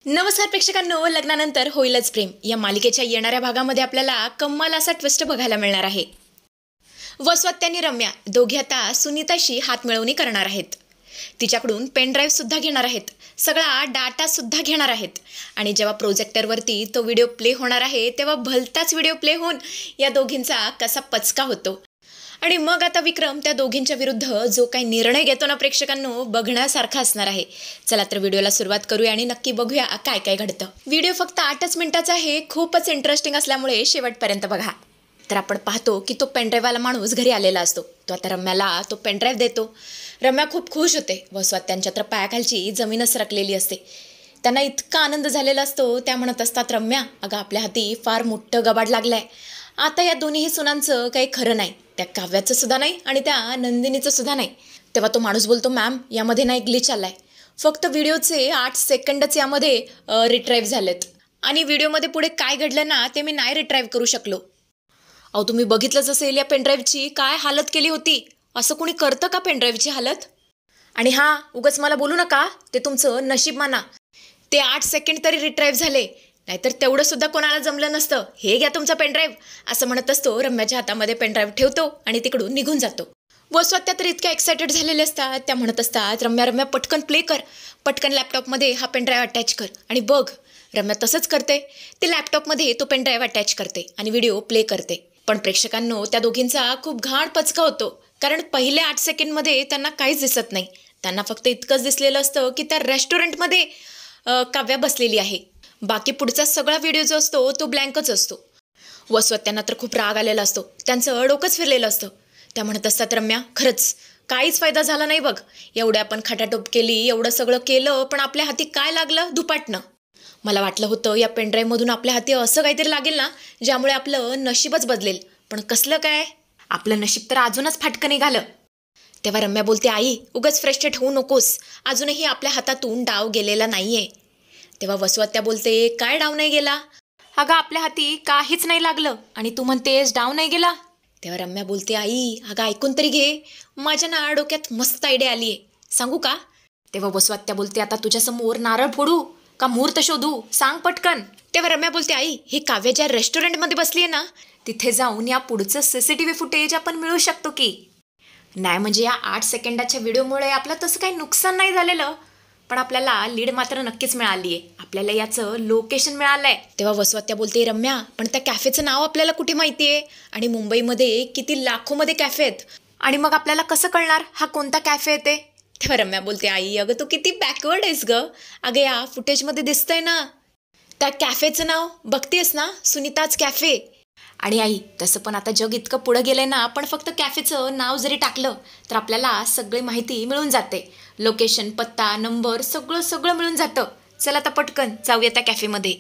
नमस्कार प्रेक्षकांनो, लग्नानंतर होईलच प्रेम या मालिकेच्या येणाऱ्या भागामध्ये आपल्याला कमाल असा ट्विस्ट बघायला मिळणार आहे. वसवत्त आणि रम्या दोघे आता सुनीताशी हातमिळवणी करणार आहेत. तिच्याकडून पेन ड्राईव्ह सुद्धा घेणार आहेत, सगळा डाटा सुद्धा घेणार आहेत. आणि जेव्हा प्रोजेक्टरवरती तो व्हिडिओ प्ले होणार आहे तेव्हा भलताच व्हिडिओ प्ले होऊन या दोघींचा कसा पचका होतो. आणि मग आता विक्रम त्या दोघींच्या विरुद्ध जो काही निर्णय घेतो ना प्रेक्षकांनो, बघण्यासारखा असणार आहे. चला तर व्हिडिओला सुरुवात करूया आणि नक्की बघूया काय काय घडतं. व्हिडिओ फक्त 8च मिनिटाचा आहे, खूपच इंटरेस्टिंग असल्यामुळे शेवटपर्यंत बघा. तर आपण पाहतो की तो पेनड्राईव्हवाला माणूस घरी आलेला असतो. तो आता रम्याला तो पेनड्राईव्ह देतो. रम्या खूप खुश होते. वसवत त्यांच्या तर पायाखालची जमीनच सरकलेली असते. त्यांना इतका आनंद झालेला असतो. त्या म्हणत असतात, रम्या अगं आपल्या हाती फार मोठं गबाड लागलंय. आता या दोन्ही सुनांचं काही खरं नाही, त्या काव्याचं सुद्धा नाही आणि त्या नंदिनीचं सुद्धा नाही. तेव्हा तो माणूस बोलतो, मॅम यामध्ये नाही ग्लिच आलाय, फक्त व्हिडिओचे 8 सेकंडच यामध्ये रिट्राईव्ह झालेत आणि व्हिडिओमध्ये पुढे काय घडलं ना ते मी नाही रिट्राईव्ह करू शकलो. अहो तुम्ही बघितलंच असेल या पेनड्राईव्हची काय हालत केली होती. असं कोणी करतं का पेनड्राईव्हची हालत? आणि हां, उगाच मला बोलू नका, ते तुमचं नशीब माना. ते 8 सेकंड तरी रिट्राईव्ह झाले, नाहीतर तेवढं सुद्धा कोणाला जमलं नसतं. हे घ्या तुमचा पेनड्राईव्ह, असं म्हणत असतो. रम्याच्या हातामध्ये पेनड्राईव्ह ठेवतो आणि तिकडून निघून जातो. वसवत त्या तर इतक्या एक्सायटेड झालेले असतात. त्या म्हणत असतात, रम्या रम्या पटकन प्ले कर, पटकन लॅपटॉपमध्ये हा पेनड्राईव्ह अटॅच कर. आणि बघ रम्या तसंच करते. ते लॅपटॉपमध्ये तो पेनड्राईव्ह अटॅच करते आणि व्हिडिओ प्ले करते. पण प्रेक्षकांनो, त्या दोघींचा खूप घाण पचका होतो. कारण पहिले 8 सेकंडमध्ये त्यांना काहीच दिसत नाही. त्यांना फक्त इतकंच दिसलेलं असतं की त्या रेस्टॉरंटमध्ये काव्या बसलेली आहे. बाकी पुढचा सगळा व्हिडिओ जो असतो तो ब्लँकच असतो. वसवत त्यांना तर खूप राग आलेला असतो. त्यांचं डोकंच फिरलेलं असतं. त्या म्हणत असतात, रम्या खरंच काहीच फायदा झाला नाही बघ. एवढं आपण खटाटोप केली, एवढं सगळं केलं, पण आपल्या हाती काय लागलं? धुपाटणं. मला वाटलं होतं या पेनड्राईव्हमधून आपल्या हाती असं काहीतरी लागेल ना ज्यामुळे आपलं नशीबच बदलेल, पण कसलं काय, आपलं नशीब तर अजूनच फाटकं निघालं. तेव्हा रम्या बोलते, आई उगाच फ्रस्ट्रेट होऊ नकोस, अजूनही आपल्या हातातून डाव गेलेला नाहीये. तेव्हा वसवत त्या बोलते, काय डाव नाही गेला? अगं आपल्या हाती काहीच नाही लागलं आणि तू म्हणतेस डाव नाही गेला. तेव्हा रम्या बोलते, आई अगं ऐकून तरी घे, माझ्या ना डोक्यात मस्त आयडिया आलीये, सांगू का? तेव्हा वसवत त्या बोलते, आता तुझ्यासमोर नारळ फोडू का मुहूर्त शोधू, सांग पटकन. तेव्हा रम्या बोलते, आई ही काव्या ज्या रेस्टॉरंटमध्ये बसली आहे ना तिथे जाऊन या पुढचं CCTV फुटेज आपण मिळवू शकतो की नाही. म्हणजे या 8 सेकंडाच्या व्हिडिओमुळे आपलं तसं काही नुकसान नाही झालेलं, पण आपल्याला लीड मात्र नक्कीच मिळाली आहे. आपल्याला याचं लोकेशन मिळालंय. तेव्हा वसवत त्या बोलते, रम्या पण त्या कॅफेचं नाव आपल्याला कुठे माहिती आहे? आणि मुंबईमध्ये किती लाखोमध्ये कॅफे आहेत, आणि मग आपल्याला कसं कळणार हा कोणता कॅफे आहे ते? तेव्हा रम्या बोलते, आई अगं तू किती बॅकवर्ड आहेस गं. अगं या फुटेजमध्ये दिसतंय ना त्या कॅफेचं नाव, बघतेस ना, सुनीताज कॅफे. आणि आई तसं पण आता जग इतकं पुढं गेलंय ना, आपण फक्त कॅफेचं नाव जरी टाकलं तर आपल्याला सगळी माहिती मिळून जाते. लोकेशन, पत्ता, नंबर सगळं सगळं मिळून जातं. चला आता पटकन जाऊया त्या कॅफेमध्ये.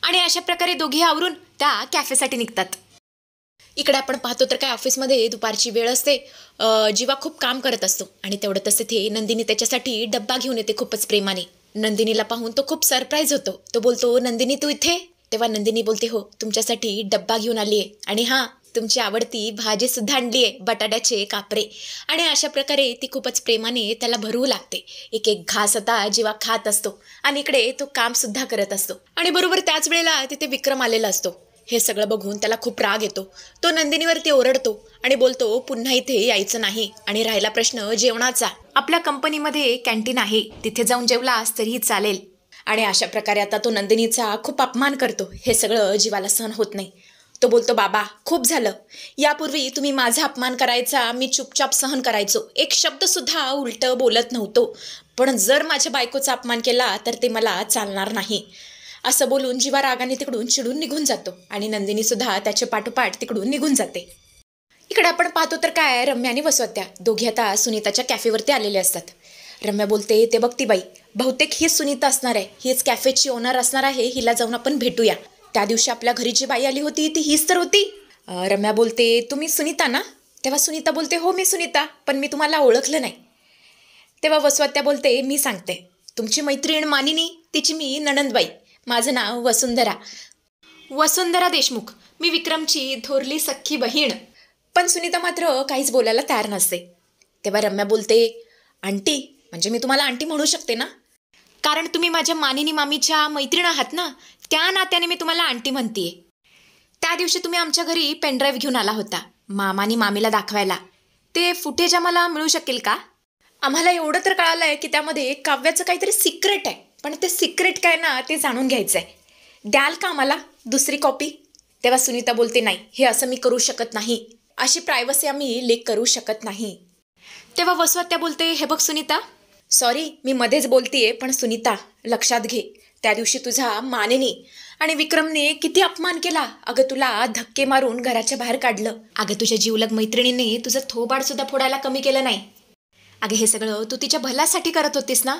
आणि अशा प्रकारे दोघी आवरून त्या कॅफेसाठी निघतात. इकडे आपण पाहतो तर काय ऑफिसमध्ये दुपारची वेळ असते. जीवा खूप काम करत असतो आणि तेवढंच तिथे नंदिनी त्याच्यासाठी डब्बा घेऊन येते खूपच प्रेमाने. नंदिनीला पाहून तो खूप सरप्राईज होतो. तो बोलतो, नंदिनी तू इथे? तेव्हा नंदिनी बोलते, हो तुमच्यासाठी डब्बा घेऊन आली आहे, आणि हां तुमची आवडती भाजी सुद्धा आणली आहे, बटाट्याचे कापरे. आणि अशा प्रकारे ती खूपच प्रेमाने त्याला भरवू लागते. एक एक घास आता जीवा खात असतो आणि इकडे तो काम सुद्धा करत असतो. आणि बरोबर त्याच वेळेला तिथे विक्रम आलेला असतो. हे सगळं बघून त्याला खूप राग येतो. तो नंदिनीवरती ओरडतो आणि बोलतो, पुन्हा इथे यायचं नाही. आणि राहिला प्रश्न जेवणाचा, आपल्या कंपनीमध्ये कॅन्टीन आहे, तिथे जाऊन जेवलास तरीही चालेल. आणि अशा प्रकारे आता तो नंदिनीचा खूप अपमान करतो. हे सगळं जीवाला सहन होत नाही. तो बोलतो, बाबा खूप झालं, यापूर्वी तुम्ही माझा अपमान करायचा, मी चुपचाप सहन करायचो, एक शब्द सुद्धा उलटं बोलत नव्हतो, पण जर माझ्या बायकोचा अपमान केला तर ते मला चालणार नाही. असं बोलून जीवा रागाने तिकडून चिडून निघून जातो आणि नंदिनी सुद्धा त्याच्या पाठोपाठ तिकडून निघून जाते. इकडे आपण पाहतो तर काय, रम्या आणि वसवत्या दोघी आता सुनीताच्या कॅफेवरती आलेले असतात. रम्या बोलते, ते बघती बाई, बहुतेक हीच सुनीता असणार आहे, हीच कॅफेची ओनर असणार आहे, हिला जाऊन आपण भेटूया. त्या दिवशी आपल्या घरी जी बाई आली होती ती हीच तर होती. रम्या बोलते, तुम्ही सुनीता ना? तेव्हा सुनीता बोलते, हो मी सुनीता, पण मी तुम्हाला ओळखलं नाही. तेव्हा वसवत्या बोलते, मी सांगते, तुमची मैत्रीण मानिनी, तिची मी नणंदबाई, माझं नाव वसुंधरा, वसुंधरा देशमुख, मी विक्रमची थोरली सख्खी बहीण. पण सुनीता मात्र काहीच बोलायला तयार नसते. तेव्हा रम्या बोलते, आंटी म्हणजे मी तुम्हाला आंटी म्हणू शकते ना? कारण तुम्ही माझ्या मानिनी मामीच्या मैत्रीण आहात ना, त्या नात्याने मी तुम्हाला आंटी म्हणतेय. त्या दिवशी तुम्ही आमच्या घरी पेनड्राईव्ह घेऊन आला होता मामानी मामीला दाखवायला. ते फुटेज आम्हाला मिळू शकेल का? आम्हाला एवढं तर कळालं आहे की त्यामध्ये काव्याचं काहीतरी सिक्रेट आहे, पण ते सिक्रेट काय ना ते जाणून घ्यायचं आहे. द्याल का आम्हाला दुसरी कॉपी? तेव्हा सुनीता बोलते, नाही, हे असं मी करू शकत नाही. अशी प्रायव्हसी आम्ही लीक करू शकत नाही. तेव्हा वसुआत्या बोलते, हे बघ सुनीता, सॉरी मी मध्येच बोलतीये, पण सुनीता लक्षात घे, त्या दिवशी तुझा मानेनी आणि विक्रमने किती अपमान केला. अगं तुला धक्के मारून घराच्या बाहेर काढलं. अगं तुझ्या जीवलग मैत्रिणीने तुझं थोबाड सुद्धा फोडायला कमी केलं नाही. अगं हे सगळं तू तिच्या भल्यासाठी करत होतीस ना.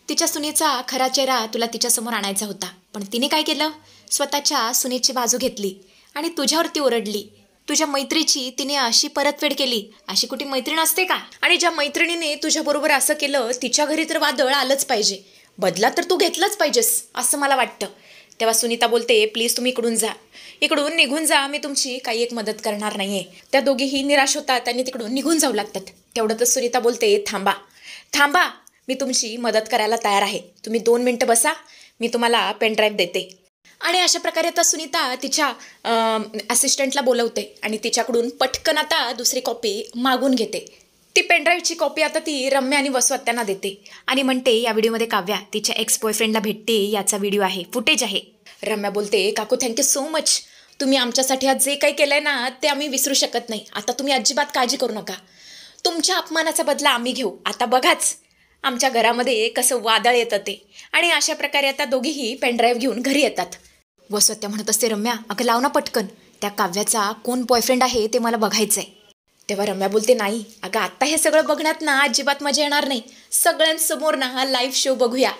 तिच्या सुनेचा खरा चेहरा तुला तिच्यासमोर आणायचा होता, पण तिने काय केलं? स्वतःच्या सुनेची बाजू घेतली आणि तुझ्यावरती ओरडली. तुझ्या मैत्रीची तिने अशी परतफेड केली. अशी कुठे मैत्रीण असते का? आणि ज्या मैत्रिणीने तुझ्याबरोबर असं केलं तिच्या घरी तर वादळ आलंच पाहिजे. बदला तर तू घेतलाच पाहिजेस असं मला वाटतं. तेव्हा सुनीता बोलते, प्लीज तुम्ही इकडून जा, इकडून निघून जा, मी तुमची काही एक मदत करणार नाहीये. त्या दोघीही निराश होतात आणि तिकडून निघून जाऊ लागतात. तेवढ्यातच सुनीता बोलते, थांबा थांबा, मी तुमची मदत करायला तयार आहे. तुम्ही 2 मिनटं बसा, मी तुम्हाला पेनड्राईव्ह देते. आणि अशा प्रकारे आता सुनीता तिच्या असिस्टंटला बोलवते आणि तिच्याकडून पटकन आता दुसरी कॉपी मागून घेते. ती पेनड्राईव्हची कॉपी आता ती रम्या आणि वसुआत्यांना देते आणि म्हणते, या व्हिडिओमध्ये काव्या तिच्या एक्स बॉयफ्रेंडला भेटते, याचा व्हिडिओ आहे, फुटेज आहे. रम्या बोलते, काकू थँक्यू सो मच, तुम्ही आमच्यासाठी आज जे काही केलंय ना ते आम्ही विसरू शकत नाही. आता तुम्ही अजिबात काळजी करू नका, तुमच्या अपमानाचा बदला आम्ही घेऊ. आता बघाच आमच्या घरामध्ये कसं वादळ येतं ते. आणि अशा प्रकारे आता दोघीही पेनड्राईव्ह घेऊन घरी येतात. वसुआत्या म्हणत असते, रम्या अगं लाव ना पटकन, त्या काव्याचा कोण बॉयफ्रेंड आहे ते मला बघायचं आहे. तेव्हा रम्या बोलते, नाही अगं आत्ता हे सगळं बघण्यात ना अजिबात मजा येणार नाही. सगळ्यांसमोर ना लाईव्ह शो बघूया,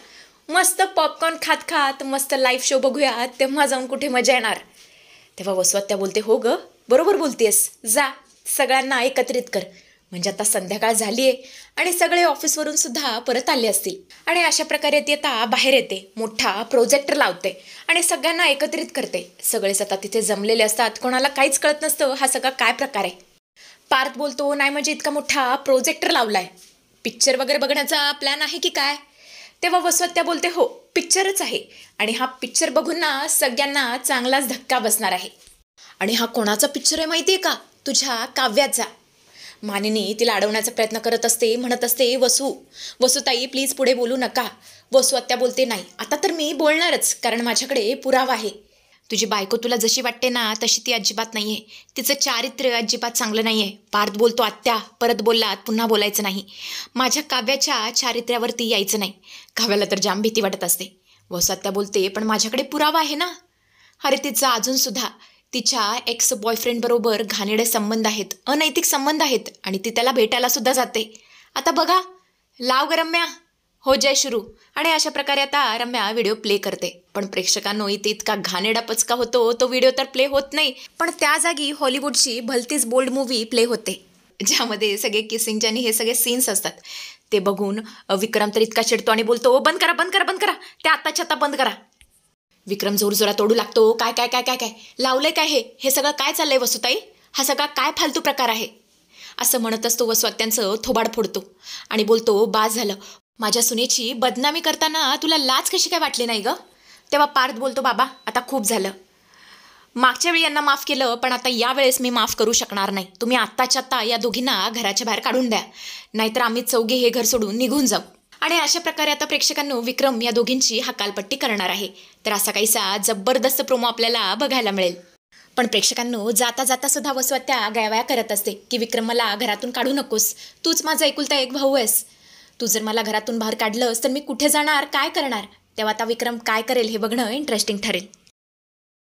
मस्त पॉपकॉर्न खात खात मस्त लाईव्ह शो बघूया, तेव्हा जाऊन कुठे मजा येणार. तेव्हा वसुआत्या बोलते, हो ग बरोबर बोलतेस, जा सगळ्यांना एकत्रित कर. म्हणजे आता संध्याकाळ झाली आहे आणि सगळे ऑफिसवरून सुद्धा परत आले असतील. आणि अशा प्रकारे ती आता बाहेर येते, मोठा प्रोजेक्टर लावते आणि सगळ्यांना एकत्रित करते. सगळेच आता तिथे जमलेले असतात, कोणाला काहीच कळत नसतं हा सगळा काय प्रकार आहे. पार्थ बोलतो, नाही म्हणजे इतका मोठा प्रोजेक्टर लावलाय, पिक्चर वगैरे बघण्याचा प्लॅन आहे की काय? तेव्हा वसुआत्या बोलते, हो पिक्चरच आहे आणि हा पिक्चर बघून ना सगळ्यांना चांगलाच धक्का बसणार आहे. आणि हा कोणाचा पिक्चर आहे माहिती आहे का? तुझ्या काव्याचा. मानिनी तिला अडवण्याचा प्रयत्न करत असते, म्हणत असते, वसुताई प्लीज पुढे बोलू नका. वसुआत्या बोलते, नाही आता तर मी बोलणारच, कारण माझ्याकडे पुरावा आहे. तुझी बायको तुला जशी वाटते ना तशी ती अजिबात नाही आहे, तिचं चारित्र्य अजिबात चांगलं नाही आहे. पार्थ बोलतो, आत्या परत बोललात पुन्हा बोलायचं नाही, माझ्या काव्याच्या चारित्र्यावरती यायचं नाही. काव्याला तर जाम भीती वाटत असते. वसुआत्या बोलते, पण माझ्याकडे पुरावा आहे ना. अरे तिचा अजूनसुद्धा तिच्या एक्स बॉयफ्रेंडबरोबर घाणेरडे संबंध आहेत, अनैतिक संबंध आहेत आणि ती त्याला भेटायला सुद्धा जाते. आता बघा, लाव ग रम्या, हो जय शुरू. आणि अशा प्रकारे आता रम्या व्हिडिओ प्ले करते. पण प्रेक्षकांनो इथे इतका घाणेरडा पचका होतो, तो व्हिडिओ तर प्ले होत नाही, पण त्या जागी हॉलिवूडची भलतीच बोल्ड मूव्ही प्ले होते, ज्यामध्ये सगळे किसिंगचे आणि हे सगळे सीन्स असतात. ते बघून विक्रम तर इतका चिडतो आणि बोलतो, बंद करा बंद करा बंद करा, ते आत्ताच्या आता बंद करा. विक्रम जोरजोरात तोडू लागतो, काय काय काय काय काय लावलंय काय हे सगळं काय चाललंय वसुताई, हा सगळा काय फालतू प्रकार आहे असं म्हणत असतो. वसुआत्यांचं थोबाड फोडतो आणि बोलतो, बास झालं, माझ्या सुनेची बदनामी करताना तुला लाज कशी काय वाटली नाही ग? तेव्हा पार्थ बोलतो, बाबा आता खूप झालं, मागच्या वेळी यांना माफ केलं पण आता यावेळेस मी माफ करू शकणार नाही. तुम्ही आत्ताच्या आत्ता या दोघींना घराच्या बाहेर काढून द्या, नाहीतर आम्ही चौघे हे घर सोडून निघून जाऊ. आणि अशा प्रकारे आता प्रेक्षकांनो विक्रम या दोघींची हकालपट्टी करणार आहे. तर असा काहीसा जबरदस्त प्रोमो आपल्याला बघायला मिळेल. पण प्रेक्षकांनो जाता जाता सुद्धा वसुआत्या गायवाया करत असते की विक्रम मला घरातून काढू नकोस, तूच माझा एकुलता एक भाऊ आहेस, तू जर मला घरातून बाहेर काढलंस तर मी कुठे जाणार, काय करणार? तेव्हा आता विक्रम काय करेल हे बघणं इंटरेस्टिंग ठरेल.